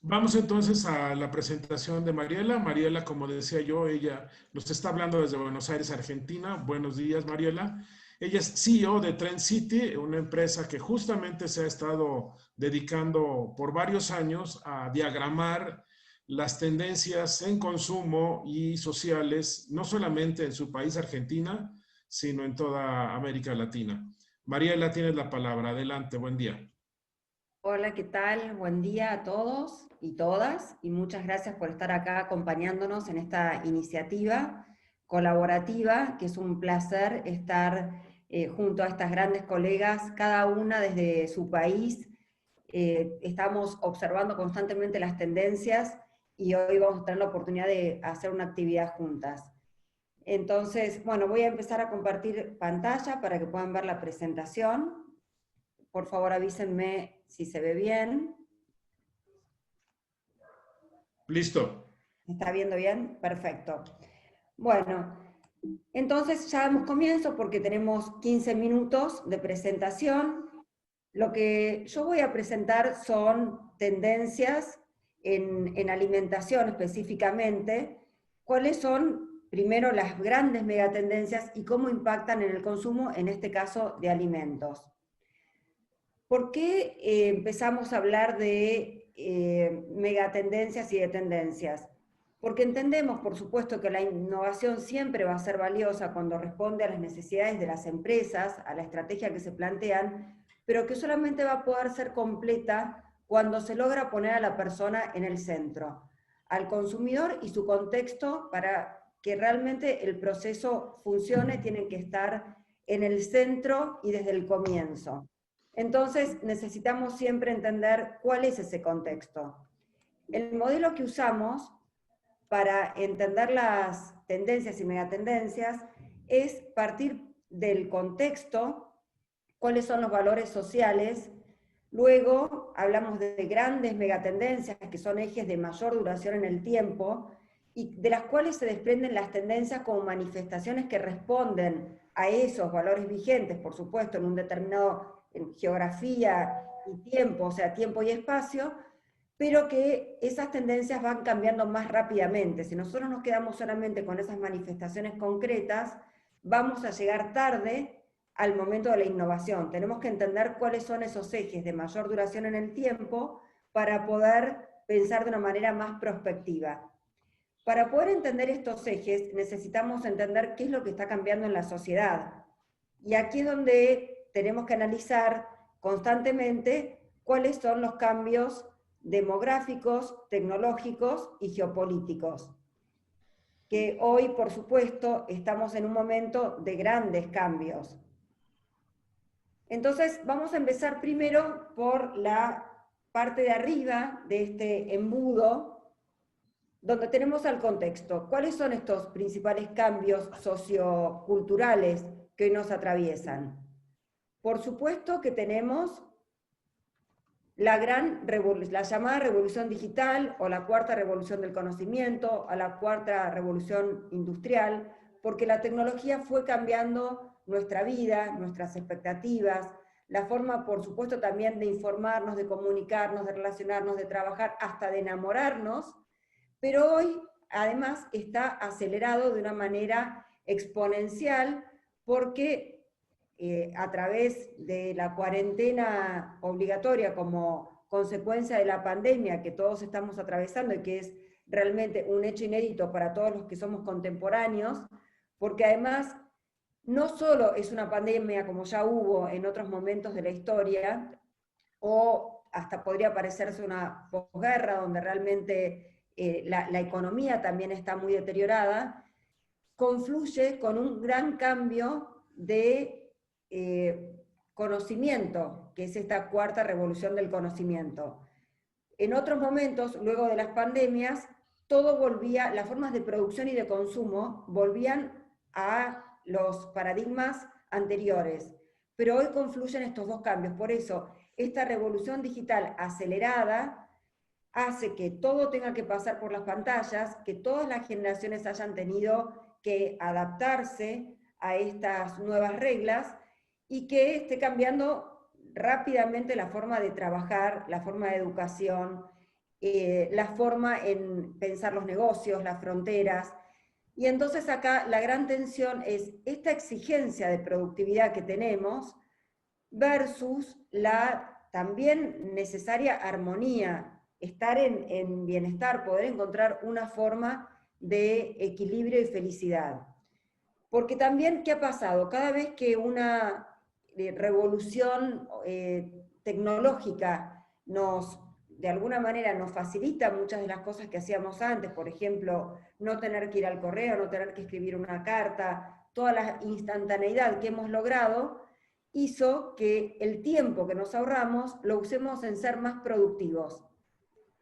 Vamos entonces a la presentación de Mariela. Mariela, como decía yo, ella nos está hablando desde Buenos Aires, Argentina. Buenos días, Mariela. Ella es CEO de Trend City, una empresa que justamente se ha estado dedicando por varios años a diagramar las tendencias en consumo y sociales, no solamente en su país, Argentina, sino en toda América Latina. Mariela, tienes la palabra. Adelante, buen día. Hola, ¿qué tal? Buen día a todos y todas, y muchas gracias por estar acá acompañándonos en esta iniciativa colaborativa, que es un placer estar junto a estas grandes colegas, cada una desde su país. Estamos observando constantemente las tendencias y hoy vamos a tener la oportunidad de hacer una actividad juntas. Entonces, bueno, voy a empezar a compartir pantalla para que puedan ver la presentación. Por favor, avísenme si se ve bien. Listo. ¿Me está viendo bien? Perfecto. Bueno, entonces ya damos comienzo porque tenemos 15 minutos de presentación. Lo que yo voy a presentar son tendencias en alimentación específicamente. ¿Cuáles son, primero, las grandes megatendencias y cómo impactan en el consumo, en este caso, de alimentos? ¿Por qué empezamos a hablar de megatendencias y de tendencias? Porque entendemos, por supuesto, que la innovación siempre va a ser valiosa cuando responde a las necesidades de las empresas, a la estrategia que se plantean, pero que solamente va a poder ser completa cuando se logra poner a la persona en el centro, al consumidor y su contexto. Para que realmente el proceso funcione, tienen que estar en el centro y desde el comienzo. Entonces necesitamos siempre entender cuál es ese contexto. El modelo que usamos para entender las tendencias y megatendencias es partir del contexto, cuáles son los valores sociales. Luego hablamos de grandes megatendencias, que son ejes de mayor duración en el tiempo, y de las cuales se desprenden las tendencias como manifestaciones que responden a esos valores vigentes, por supuesto, en un determinado en geografía y tiempo, o sea, tiempo y espacio, pero que esas tendencias van cambiando más rápidamente. Si nosotros nos quedamos solamente con esas manifestaciones concretas, vamos a llegar tarde al momento de la innovación. Tenemos que entender cuáles son esos ejes de mayor duración en el tiempo para poder pensar de una manera más prospectiva. Para poder entender estos ejes, necesitamos entender qué es lo que está cambiando en la sociedad. Y aquí es donde tenemos que analizar constantemente cuáles son los cambios demográficos, tecnológicos y geopolíticos. Que hoy, por supuesto, estamos en un momento de grandes cambios. Entonces, vamos a empezar primero por la parte de arriba de este embudo, donde tenemos al contexto. ¿Cuáles son estos principales cambios socioculturales que hoy nos atraviesan? Por supuesto que tenemos la llamada revolución digital, o la cuarta revolución del conocimiento, o la cuarta revolución industrial, porque la tecnología fue cambiando nuestra vida, nuestras expectativas, la forma, por supuesto, también de informarnos, de comunicarnos, de relacionarnos, de trabajar, hasta de enamorarnos, pero hoy además está acelerado de una manera exponencial porque a través de la cuarentena obligatoria como consecuencia de la pandemia que todos estamos atravesando y que es realmente un hecho inédito para todos los que somos contemporáneos, porque además no solo es una pandemia como ya hubo en otros momentos de la historia, o hasta podría parecerse una posguerra donde realmente la economía también está muy deteriorada, confluye con un gran cambio de conocimiento, que es esta cuarta revolución del conocimiento. En otros momentos, luego de las pandemias, todo volvía, las formas de producción y de consumo volvían a los paradigmas anteriores. Pero hoy confluyen estos dos cambios. Por eso, esta revolución digital acelerada hace que todo tenga que pasar por las pantallas, que todas las generaciones hayan tenido que adaptarse a estas nuevas reglas y que esté cambiando rápidamente la forma de trabajar, la forma de educación, la forma en pensar los negocios, las fronteras. Y entonces acá la gran tensión es esta exigencia de productividad que tenemos versus la también necesaria armonía, estar en bienestar, poder encontrar una forma de equilibrio y felicidad. Porque también, ¿qué ha pasado? Cada vez que una revolución tecnológica de alguna manera nos facilita muchas de las cosas que hacíamos antes, por ejemplo, no tener que ir al correo, no tener que escribir una carta, toda la instantaneidad que hemos logrado, hizo que el tiempo que nos ahorramos lo usemos en ser más productivos.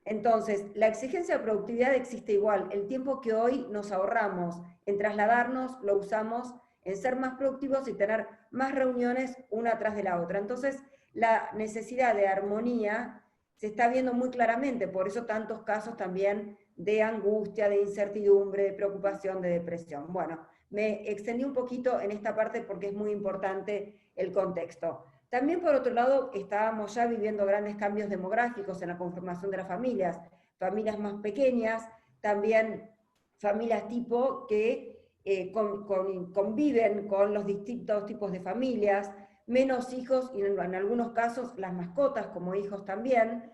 Entonces, la exigencia de productividad existe igual. El tiempo que hoy nos ahorramos en trasladarnos lo usamos en ser más productivos y tener más reuniones una tras de la otra. Entonces, la necesidad de armonía se está viendo muy claramente, por eso tantos casos también de angustia, de incertidumbre, de preocupación, de depresión. Bueno, me extendí un poquito en esta parte porque es muy importante el contexto. También, por otro lado, estábamos ya viviendo grandes cambios demográficos en la conformación de las familias más pequeñas, también familias tipo que conviven con los distintos tipos de familias, menos hijos y en algunos casos las mascotas como hijos también.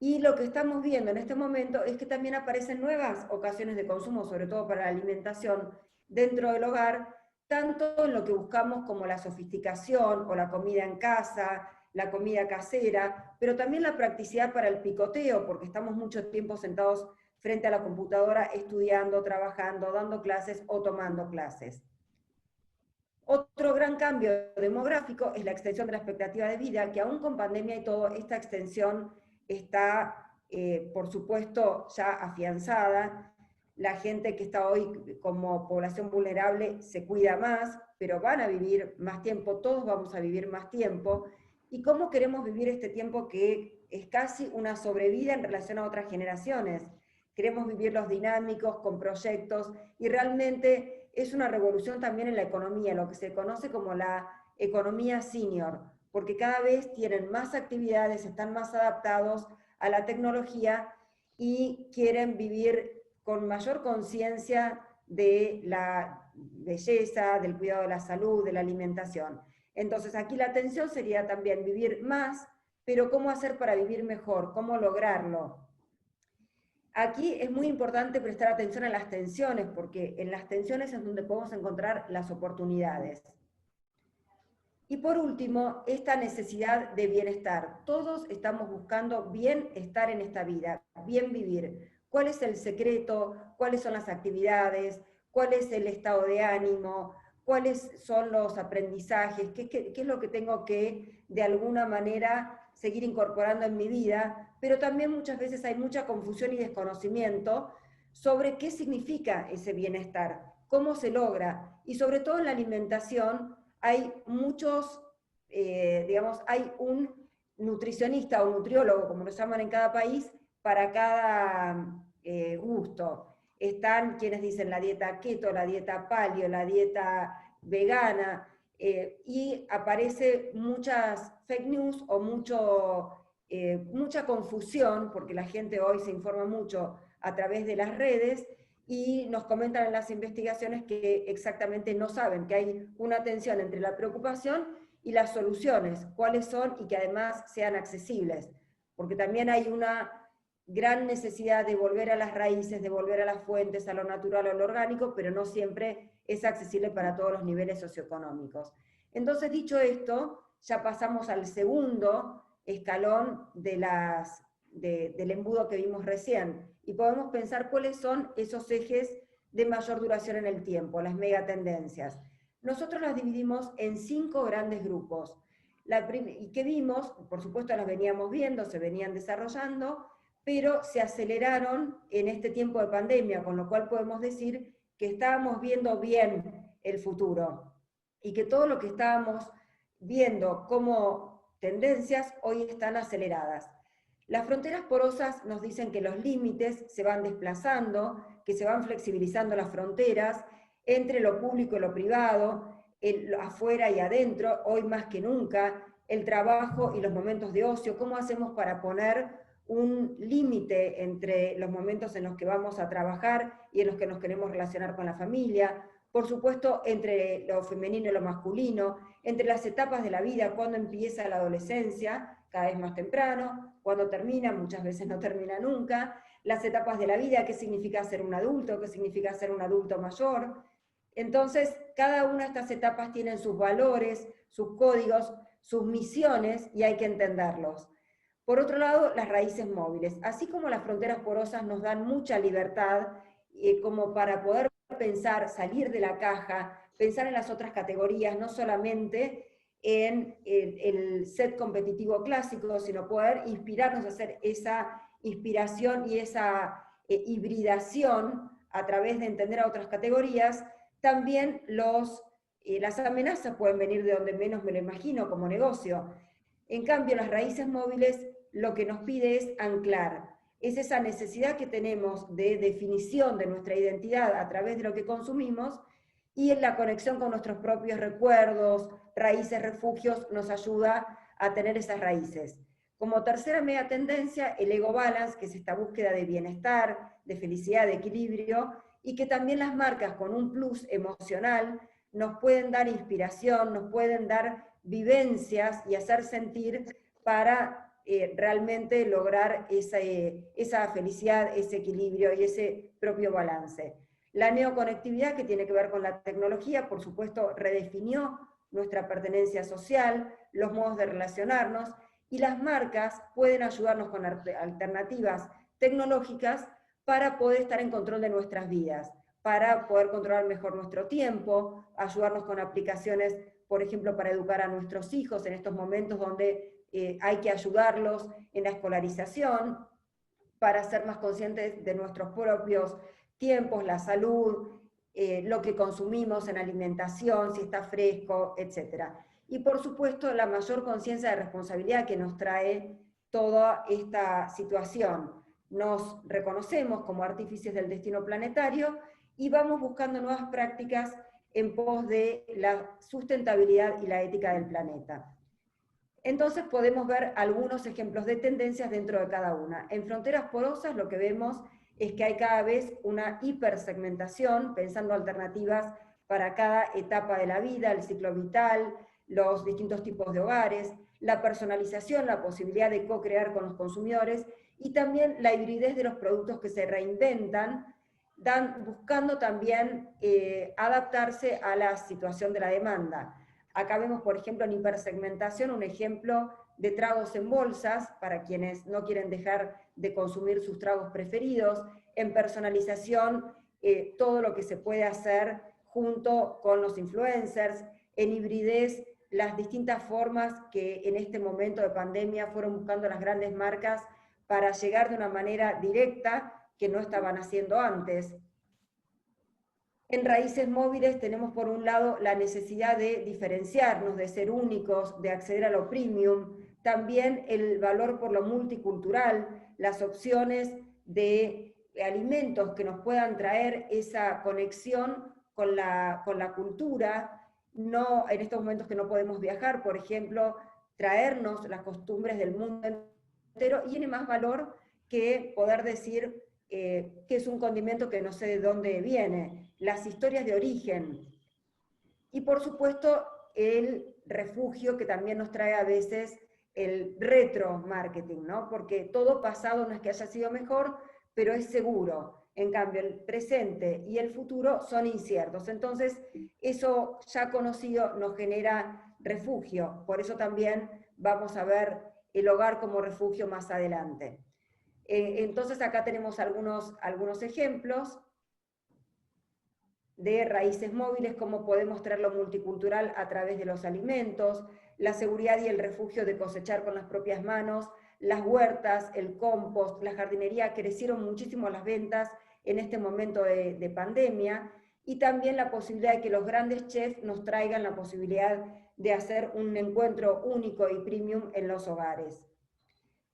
Y lo que estamos viendo en este momento es que también aparecen nuevas ocasiones de consumo, sobre todo para la alimentación dentro del hogar, tanto en lo que buscamos como la sofisticación o la comida en casa, la comida casera, pero también la practicidad para el picoteo, porque estamos mucho tiempo sentados frente a la computadora estudiando, trabajando, dando clases o tomando clases. Otro gran cambio demográfico es la extensión de la expectativa de vida, que aún con pandemia y todo, esta extensión está, por supuesto, ya afianzada. La gente que está hoy como población vulnerable se cuida más, pero van a vivir más tiempo, todos vamos a vivir más tiempo. ¿Y cómo queremos vivir este tiempo que es casi una sobrevida en relación a otras generaciones? Queremos vivirlos dinámicos, con proyectos, y realmente es una revolución también en la economía, lo que se conoce como la economía senior, porque cada vez tienen más actividades, están más adaptados a la tecnología y quieren vivir con mayor conciencia de la belleza, del cuidado de la salud, de la alimentación. Entonces aquí la atención sería también vivir más, pero ¿cómo hacer para vivir mejor? ¿Cómo lograrlo? Aquí es muy importante prestar atención a las tensiones, porque en las tensiones es donde podemos encontrar las oportunidades. Y por último, esta necesidad de bienestar. Todos estamos buscando bienestar en esta vida, bien vivir. ¿Cuál es el secreto? ¿Cuáles son las actividades? ¿Cuál es el estado de ánimo? ¿Cuáles son los aprendizajes? ¿Qué es lo que tengo que, de alguna manera, seguir incorporando en mi vida? Pero también muchas veces hay mucha confusión y desconocimiento sobre qué significa ese bienestar, cómo se logra, y sobre todo en la alimentación hay muchos, digamos, hay un nutricionista o nutriólogo, como lo llaman en cada país, para cada gusto. Están quienes dicen la dieta keto, la dieta paleo, la dieta vegana, y aparece muchas fake news o mucha confusión, porque la gente hoy se informa mucho a través de las redes, y nos comentan en las investigaciones que exactamente no saben, que hay una tensión entre la preocupación y las soluciones, cuáles son y que además sean accesibles, porque también hay una gran necesidad de volver a las raíces, de volver a las fuentes, a lo natural, a lo orgánico, pero no siempre es accesible para todos los niveles socioeconómicos. Entonces, dicho esto, ya pasamos al segundo escalón del embudo que vimos recién, y podemos pensar cuáles son esos ejes de mayor duración en el tiempo, las megatendencias. Nosotros las dividimos en 5 grandes grupos. Y que vimos, por supuesto las veníamos viendo, se venían desarrollando, pero se aceleraron en este tiempo de pandemia, con lo cual podemos decir que estábamos viendo bien el futuro, y que todo lo que estábamos viendo como tendencias hoy están aceleradas. Las fronteras porosas nos dicen que los límites se van desplazando, que se van flexibilizando las fronteras entre lo público y lo privado, afuera y adentro, hoy más que nunca, el trabajo y los momentos de ocio. ¿Cómo hacemos para poner un límite entre los momentos en los que vamos a trabajar y en los que nos queremos relacionar con la familia, por supuesto entre lo femenino y lo masculino, entre las etapas de la vida, cuando empieza la adolescencia, cada vez más temprano, cuando termina, muchas veces no termina nunca, las etapas de la vida, qué significa ser un adulto, qué significa ser un adulto mayor. Entonces, cada una de estas etapas tienen sus valores, sus códigos, sus misiones, y hay que entenderlos. Por otro lado, las raíces móviles. Así como las fronteras porosas nos dan mucha libertad, como para poder pensar, salir de la caja, pensar en las otras categorías, no solamente en el set competitivo clásico, sino poder inspirarnos a hacer esa inspiración y esa hibridación a través de entender a otras categorías. También las amenazas pueden venir de donde menos me lo imagino, como negocio. En cambio, las raíces móviles lo que nos pide es anclar. Es esa necesidad que tenemos de definición de nuestra identidad a través de lo que consumimos, y en la conexión con nuestros propios recuerdos, raíces, refugios, nos ayuda a tener esas raíces. Como tercera media tendencia, el ego balance, que es esta búsqueda de bienestar, de felicidad, de equilibrio, y que también las marcas con un plus emocional nos pueden dar inspiración, nos pueden dar vivencias y hacer sentir para realmente lograr esa felicidad, ese equilibrio y ese propio balance. La neoconectividad, que tiene que ver con la tecnología, por supuesto, redefinió nuestra pertenencia social, los modos de relacionarnos, y las marcas pueden ayudarnos con alternativas tecnológicas para poder estar en control de nuestras vidas, para poder controlar mejor nuestro tiempo, ayudarnos con aplicaciones, por ejemplo, para educar a nuestros hijos en estos momentos donde hay que ayudarlos en la escolarización, para ser más conscientes de nuestros propios tiempos, la salud, lo que consumimos en alimentación, si está fresco, etc. Y por supuesto la mayor conciencia de responsabilidad que nos trae toda esta situación. Nos reconocemos como artífices del destino planetario y vamos buscando nuevas prácticas en pos de la sustentabilidad y la ética del planeta. Entonces podemos ver algunos ejemplos de tendencias dentro de cada una. En fronteras porosas lo que vemos es que hay cada vez una hipersegmentación, pensando alternativas para cada etapa de la vida, el ciclo vital, los distintos tipos de hogares, la personalización, la posibilidad de co-crear con los consumidores, y también la hibridez de los productos que se reinventan, buscando también adaptarse a la situación de la demanda. Acá vemos, por ejemplo, en hipersegmentación, un ejemplo de tragos en bolsas, para quienes no quieren dejar de consumir sus tragos preferidos. En personalización, todo lo que se puede hacer junto con los influencers. En hibridez, las distintas formas que en este momento de pandemia fueron buscando las grandes marcas para llegar de una manera directa que no estaban haciendo antes. En raíces móviles tenemos por un lado la necesidad de diferenciarnos, de ser únicos, de acceder a lo premium, también el valor por lo multicultural, las opciones de alimentos que nos puedan traer esa conexión con la cultura, no, en estos momentos que no podemos viajar, por ejemplo, traernos las costumbres del mundo entero, y tiene más valor que poder decir que es un condimento que no sé de dónde viene, las historias de origen. Y por supuesto el refugio, que también nos trae a veces el retro marketing, ¿no? Porque todo pasado no es que haya sido mejor, pero es seguro. En cambio, el presente y el futuro son inciertos. Entonces, eso ya conocido nos genera refugio. Por eso también vamos a ver el hogar como refugio más adelante. Entonces acá tenemos algunos ejemplos de raíces móviles, cómo podemos traer lo multicultural a través de los alimentos, la seguridad y el refugio de cosechar con las propias manos, las huertas, el compost, la jardinería. Crecieron muchísimo las ventas en este momento de pandemia, y también la posibilidad de que los grandes chefs nos traigan la posibilidad de hacer un encuentro único y premium en los hogares.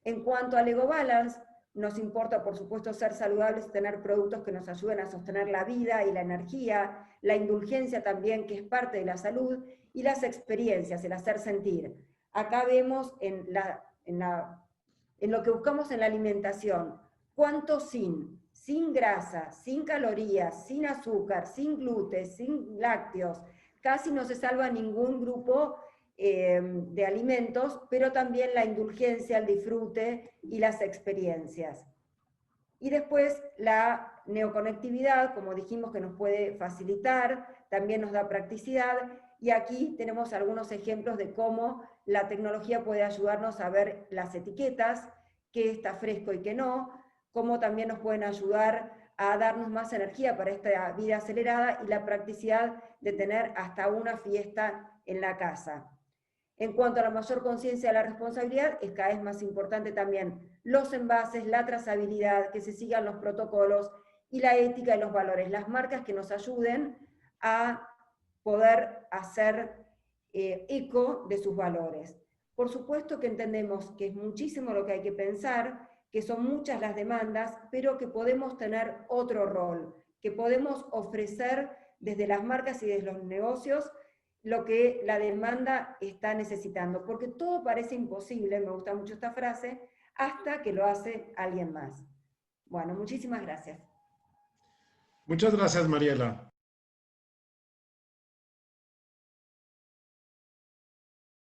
En cuanto al ego balance, nos importa, por supuesto, ser saludables, tener productos que nos ayuden a sostener la vida y la energía, la indulgencia también, que es parte de la salud, y las experiencias, el hacer sentir. Acá vemos en la en lo que buscamos en la alimentación. ¿Cuánto sin? Sin grasa, sin calorías, sin azúcar, sin gluten, sin lácteos. Casi no se salva ningún grupo de alimentos, pero también la indulgencia, el disfrute y las experiencias. Y después la neoconectividad, como dijimos, que nos puede facilitar, también nos da practicidad, y aquí tenemos algunos ejemplos de cómo la tecnología puede ayudarnos a ver las etiquetas, qué está fresco y qué no, cómo también nos pueden ayudar a darnos más energía para esta vida acelerada y la practicidad de tener hasta una fiesta en la casa. En cuanto a la mayor conciencia de la responsabilidad, es cada vez más importante también los envases, la trazabilidad, que se sigan los protocolos y la ética y los valores, las marcas que nos ayuden a poder hacer eco de sus valores. Por supuesto que entendemos que es muchísimo lo que hay que pensar, que son muchas las demandas, pero que podemos tener otro rol, que podemos ofrecer desde las marcas y desde los negocios lo que la demanda está necesitando, porque todo parece imposible, me gusta mucho esta frase, hasta que lo hace alguien más. Bueno, muchísimas gracias. Muchas gracias, Mariela.